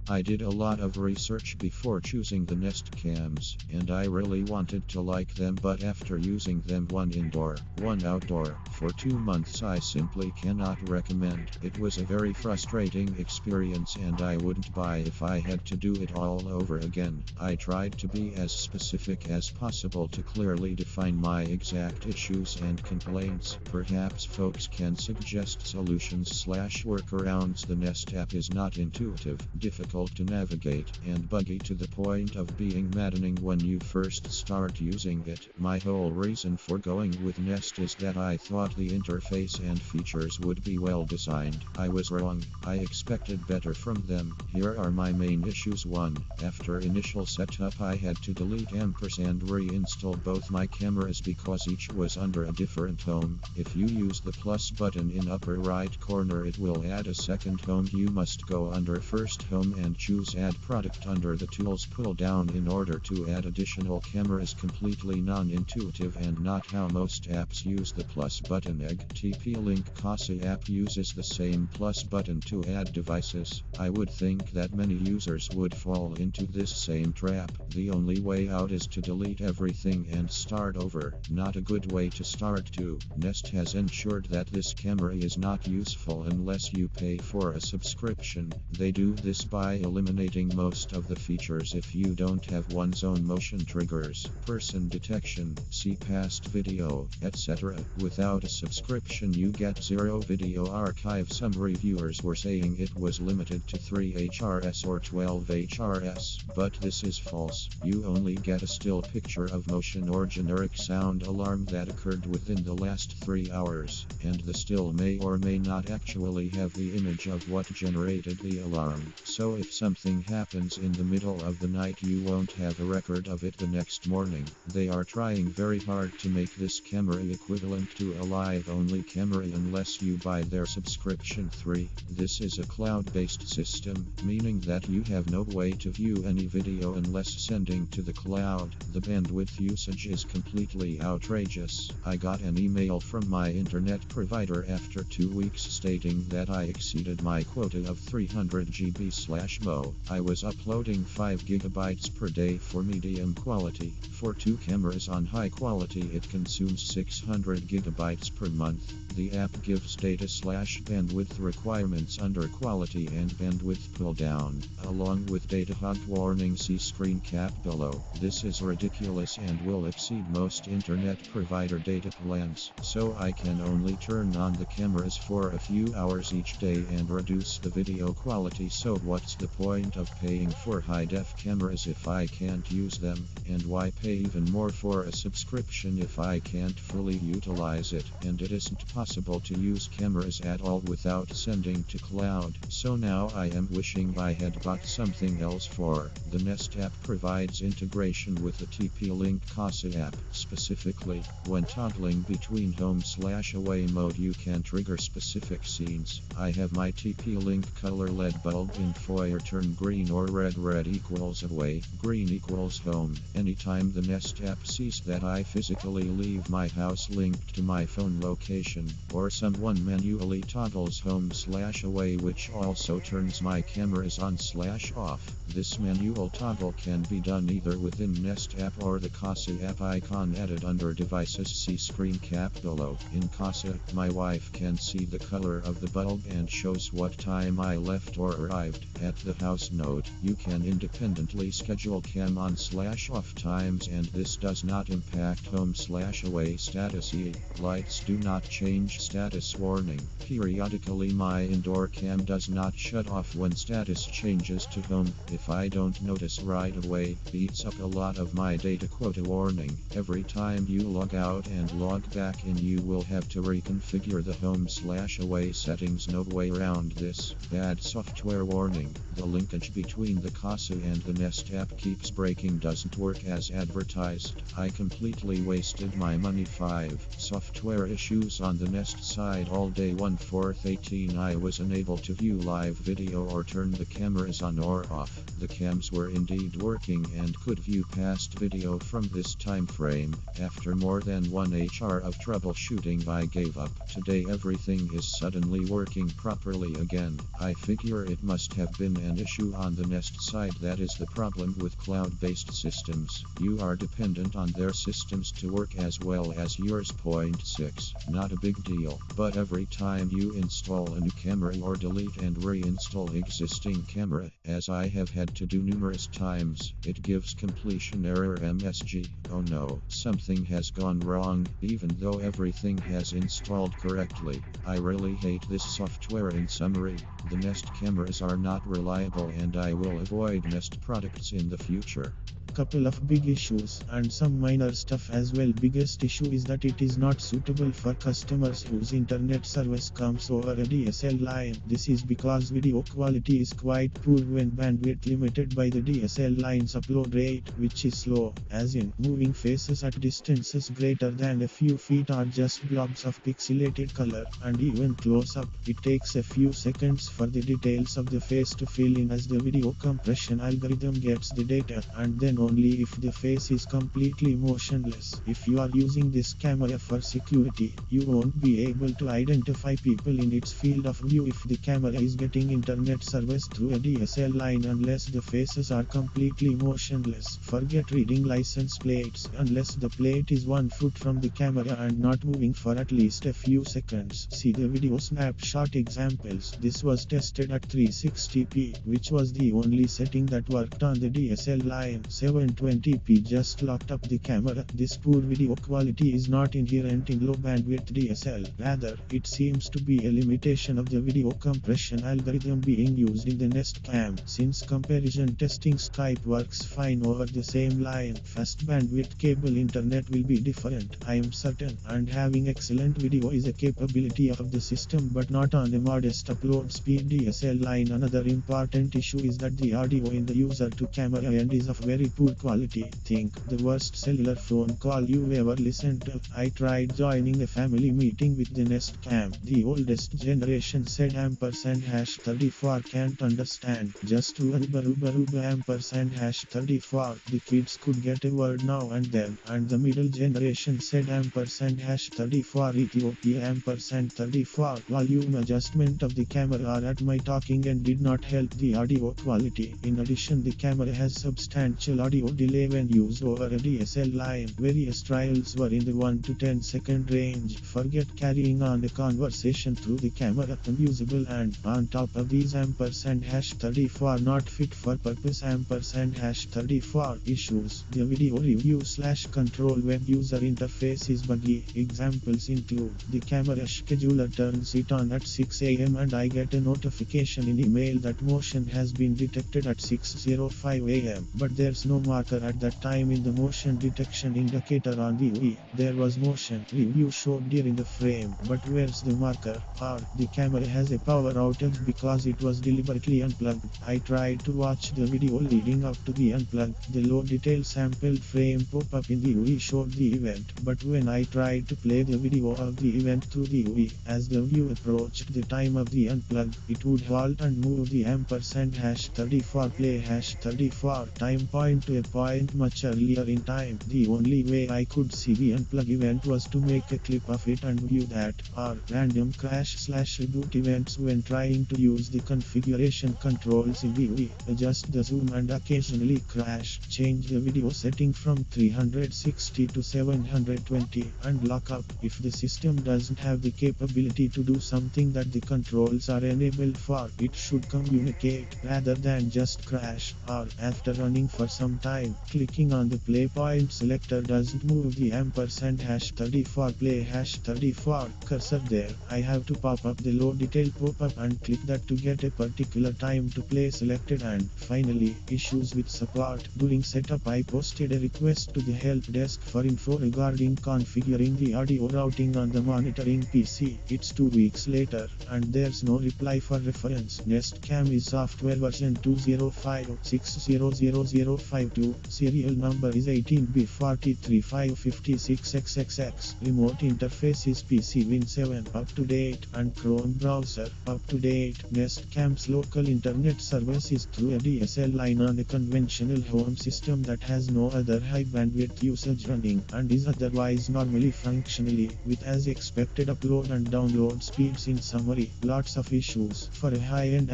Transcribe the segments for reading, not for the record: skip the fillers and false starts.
I did a lot of research before choosing the Nest cams, and I really wanted to like them, but after using them one indoor, one outdoor, for 2 months I simply cannot recommend. It was a very frustrating experience and I wouldn't buy if I had to do it all over again. I tried to be as specific as possible to clearly define my exact issues and complaints. Perhaps folks can suggest solutions/workarounds. The Nest app is not intuitive, difficult to navigate, and buggy to the point of being maddening when you first start using it. My whole reason for going with Nest is that I thought the interface and features would be well designed. I was wrong. I expected better from them. Here are my main issues. 1. After initial setup I had to delete and reinstall both my cameras because each was under a different home. If you use the plus button in upper right corner it will add a second home. You must go under first home and choose add product under the tools pull down in order to add additional cameras. Completely non-intuitive and not how most apps use the plus button. TP-Link Casa app uses the same plus button to add devices. I would think that many users would fall into this same trap. The only way out is to delete everything and start over. Not a good way to start too. Nest has ensured that this camera is not useful unless you pay for a subscription. They do this by eliminating most of the features if you don't have one's own motion triggers, person detection, see past video, etc. Without a subscription you get zero video archive. Some reviewers were saying it was limited to 3 HRS or 12 HRS, but this is false. You only get a still picture of motion or generic sound alarm that occurred within the last 3 hours, and the still may or may not actually have the image of what generated the alarm. So if something happens in the middle of the night you won't have a record of it the next morning. They are trying very hard to make this camera equivalent to a live-only camera unless you buy their subscription. 3. This is a cloud-based system, meaning that you have no way to view any video unless sending to the cloud. The bandwidth usage is completely outrageous. I got an email from my internet provider after 2 weeks stating that I exceeded my quota of 300 GB/mo. I was uploading 5 GB per day for medium quality. For 2 cameras on high quality it consumes 600 GB per month. The app gives data/bandwidth requirements under quality and bandwidth pull down, along with data hog warning. See screen cap below. This is ridiculous and will exceed most internet provider data plans, so I can only turn on the cameras for a few hours each day and reduce the video quality. So what's the point of paying for high-def cameras if I can't use them? And why pay even more for a subscription if I can't fully utilize it? And it isn't possible to use cameras at all without sending to cloud. So now I am wishing I had bought something else. For the Nest app provides integration with the TP-Link Casa app. Specifically, when toggling between home/away mode you can trigger specific scenes. I have my TP-Link color LED bulb in foyer turn green or red. Red equals away, green equals home. Anytime the Nest app sees that I physically leave my house linked to my phone location, or someone manually toggles home/away, which also turns my cameras on/off. This manual toggle can be done either within Nest app or the Casa app icon added under devices. See screen cap below. In Casa, my wife can see the color of the bulb and shows what time I left or arrived. At the house node, you can independently schedule cam on/off times, and this does not impact home/away status. Lights do not change status. Warning: periodically my indoor cam does not shut off when status changes to home. If I don't notice right away, eats up a lot of my data quota. Warning: every time you log out and log back in you will have to reconfigure the home/away settings. No way around this. Bad software. Warning: the linkage between the Casa and the Nest app keeps breaking, doesn't work as advertised. I completely wasted my money. 5. Software issues on the Nest side all day. 1/4/18 I was unable to view live video or turn the cameras on or off. The cams were indeed working and could view past video from this time frame. After more than 1 HR of troubleshooting I gave up. Today everything is suddenly working properly again. I figure it must have been an issue on the Nest side. That is the problem with cloud-based systems. You are dependent on their systems to work as well as yours. Point 6. Not a big deal, but every time you install a new camera or delete and reinstall existing camera, as I have had to do numerous times, it gives completion error MSG. Oh no, something has gone wrong, even though everything has installed correctly. I really hate this software. In summary, the Nest cameras are not reliable and I will avoid Nest products in the future. Couple of big issues and some minor stuff as well. Biggest issue is that it is not suitable for customers whose internet service comes over a DSL line. This is because video quality is quite poor when bandwidth limited by the DSL line's upload rate, which is slow, as in moving faces at distances greater than a few feet are just blobs of pixelated color, and even close up, it takes a few seconds for the details of the face to fill in as the video compression algorithm gets the data, and then only if the face is completely motionless. If you are using this camera for security, you won't be able to identify people in its field of view if the camera is getting internet service through a DSL line unless the faces are completely motionless. Forget reading license plates unless the plate is 1 foot from the camera and not moving for at least a few seconds. See the video snapshot examples. This was tested at 360p, which was the only setting that worked on the DSL line. 720p just locked up the camera. This poor video quality is not inherent in low bandwidth DSL. Rather, it seems to be a limitation of the video compression algorithm being used in the Nest Cam. Since comparison testing Skype works fine over the same line, fast bandwidth cable internet will be different, I am certain, and having excellent video is a capability of the system but not on a modest upload speed DSL line. Another important issue is that the audio in the user to camera end is of very poor quality. Think the worst cellular phone call you ever listened to. I tried joining a family meeting with the Nest Cam. The oldest generation said #34 can't understand. Just #34. The kids could get a word now and then. And the middle generation said #34 Ethiopia #34. Volume adjustment of the camera at my talking and did not help the audio quality. In addition, the camera has substantial audio delay when used over a DSL line. Various trials were in the 1 to 10 second range. Forget carrying on a conversation through the camera. Unusable, and on top of these #34 not fit for purpose #34 issues. The video review / control web user interface is buggy. Examples include the camera scheduler turns it on at 6 am and I get a notification in email that motion has been detected at 6:05 am. But there's no marker at that time in the motion detection indicator on the UI. There was motion review showed during the frame, but where's the marker? Or the camera has a power outage because it was deliberately unplugged. I tried to watch the video leading up to the unplug. The low detail sampled frame pop-up in the UI showed the event, but when I tried to play the video of the event through the UI, as the view approached the time of the unplug, it would halt and move the #34 play #34 time point to a point much earlier in time. The only way I could see the unplug event was to make a clip of it and view that, or random crash/reboot events when trying to use the configuration controls in the UI. Adjust the zoom and occasionally crash. Change the video setting from 360 to 720 and lock up. If the system doesn't have the capability to do something that the controls are enabled for, it should communicate rather than just crash. Or after running for some time, clicking on the play point selector doesn't move the #34 play #34 cursor there. I have to pop up the low detail pop-up and click that to get a particular time to play selected. And finally, issues with support. During setup I posted a request to the help desk for info regarding configuring the audio routing on the monitoring PC. It's 2 weeks later, and there's no reply. For reference, Nest Cam is software version 205.60052, serial number is 18B43556XXX, remote interface is PC Win 7, up to date, and Chrome browser, up to date. Nest Cam's local internet service is through a DSL line on a conventional home system that has no other high bandwidth usage running, and is otherwise normally functionally, with as expected upload and download speeds. In summary, lots of issues. For a high-end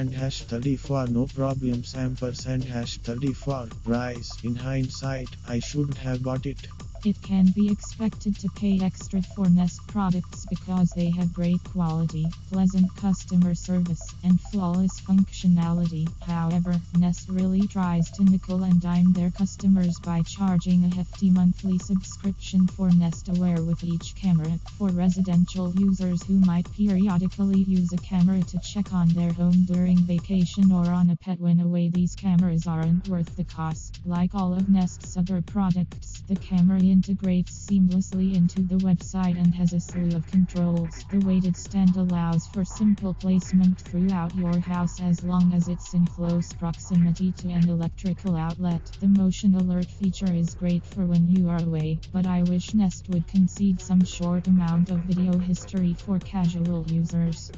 ampersand hash 34 no problems ampersand hash 34 price. In hindsight, I shouldn't have bought it. It can be expected to pay extra for Nest products because they have great quality, pleasant customer service, and flawless functionality. However, Nest really tries to nickel and dime their customers by charging a hefty monthly subscription for Nest Aware with each camera. For residential users who might periodically use a camera to check on their home during vacation or on a pet when away, these cameras aren't worth the cost. Like all of Nest's other products, the camera integrates seamlessly into the website and has a slew of controls. The weighted stand allows for simple placement throughout your house as long as it's in close proximity to an electrical outlet. The motion alert feature is great for when you are away, but I wish Nest would concede some short amount of video history for casual users.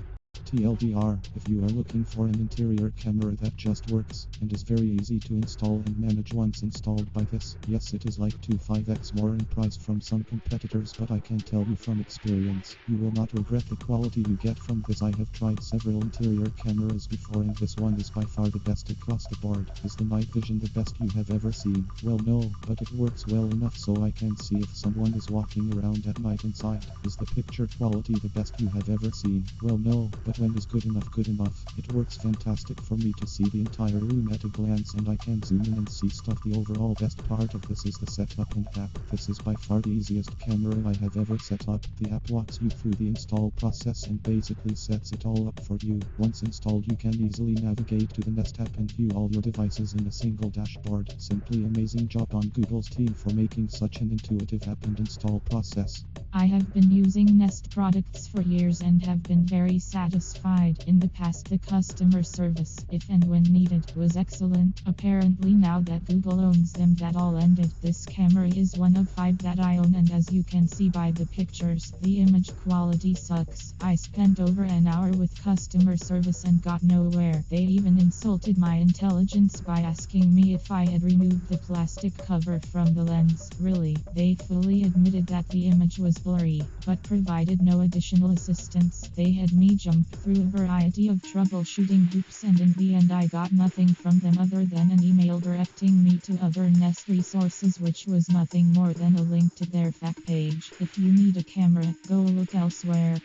TLDR, if you are looking for an interior camera that just works and is very easy to install and manage once installed by this, yes, it is like 2-5x more in price from some competitors, but I can tell you from experience, you will not regret the quality you get from this. I have tried several interior cameras before and this one is by far the best across the board. Is the night vision the best you have ever seen? Well, no, but it works well enough so I can see if someone is walking around at night inside. Is the picture quality the best you have ever seen? Well, no, but when is good enough good enough? It works fantastic for me to see the entire room at a glance and I can zoom in and see stuff. The overall best part of this is the setup and app. This is by far the easiest camera I have ever set up. The app walks you through the install process and basically sets it all up for you. Once installed, you can easily navigate to the Nest app and view all your devices in a single dashboard. Simply amazing job on Google's team for making such an intuitive app and install process. I have been using Nest products for years and have been very satisfied. In the past, the customer service, if and when needed, was excellent. Apparently now that Google owns them, that all ended. This camera is one of 5 that I own, and as you can see by the pictures, the image quality sucks. I spent over an hour with customer service and got nowhere. They even insulted my intelligence by asking me if I had removed the plastic cover from the lens. Really, they fully admitted that the image was blurry, but provided no additional assistance. They had me jump through a variety of troubleshooting hoops, and in the end I got nothing from them other than an email directing me to other Nest resources, which was nothing more than a link to their fact page. If you need a camera, go look elsewhere.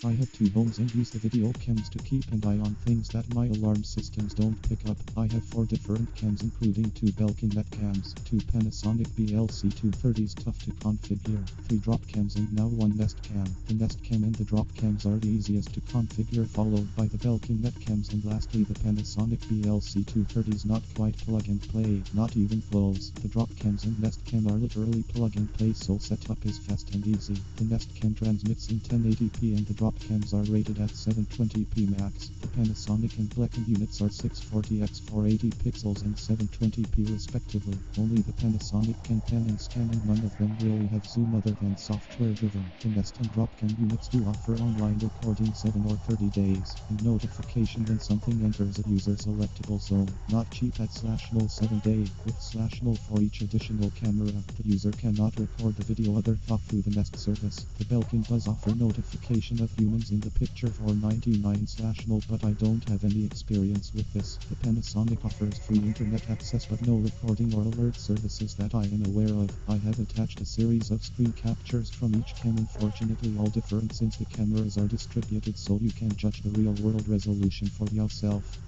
I have 2 homes and use the video cams to keep an eye on things that my alarm systems don't pick up. I have 4 different cams including 2 Belkin net cams, 2 Panasonic BLC230s tough to configure, 3 drop cams and now 1 Nest cam. The Nest cam and the drop cams are the easiest to configure, followed by the Belkin net cams and lastly the Panasonic BLC230s. Not quite plug and play, not even close. The drop cams and Nest cam are literally plug and play, so setup is fast and easy. The Nest cam transmits in 1080p and the drop cams are rated at 720p max. The Panasonic and Belkin units are 640x480 pixels and 720p respectively. Only the Panasonic can pan and scan and none of them really have zoom other than software driven. The Nest and drop cam units do offer online recording 7 or 30 days and notification when something enters a user's electable zone. Not cheap at /null 7 day. With /null for each additional camera, the user cannot record the video other through the Nest service. The Belkin does offer notification of humans in the picture for 99/null, but I don't have any experience with this. The Panasonic offers free internet access but no recording or alert services that I am aware of. I have attached a series of screen captures from each cam, unfortunately all different since the cameras are distributed, so you can judge the real world resolution for yourself.